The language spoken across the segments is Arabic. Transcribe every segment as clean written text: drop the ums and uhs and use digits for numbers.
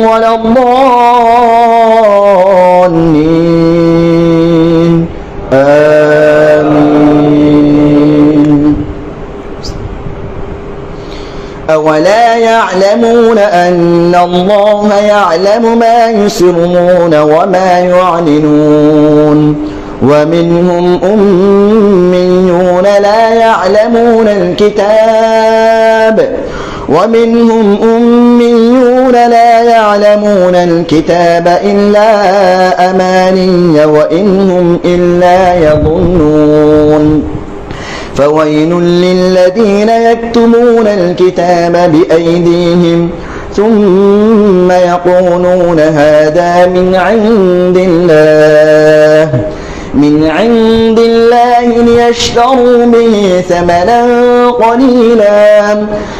ولا الضالين آمين. أولا يعلمون أن الله يعلم ما يسرون وما يعلنون ومنهم أميون لا يعلمون الكتاب إلا أماني وإن هم إلا يظنون فويل للذين يكتمون الكتاب بأيديهم ثم يقولون هذا من عند الله ليشتروا به ثمنا قليلا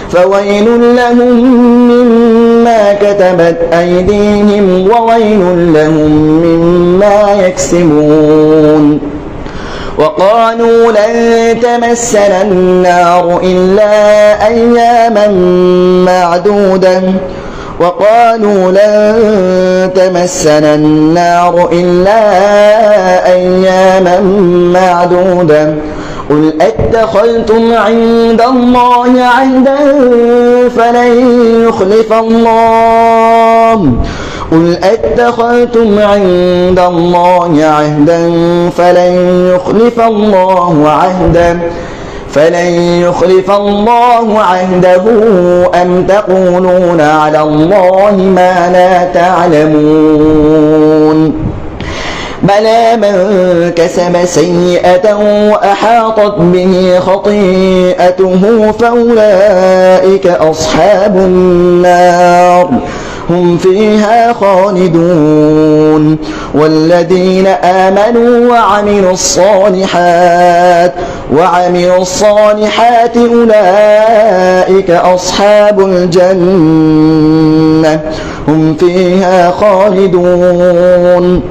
فويل لهم مما كتبت أيديهم وويل لهم مما يكسبون. وقالوا لن تمسنا النار إلا أياما معدودة قل أتخذتم عند الله عهدا فلن يخلف الله عهده أم تقولون على الله ما لا تعلمون. بلى من كسب سيئة وأحاطت به خطيئته فأولئك أصحاب النار هم فيها خالدون. والذين آمنوا وعملوا الصالحات أولئك أصحاب الجنة هم فيها خالدون.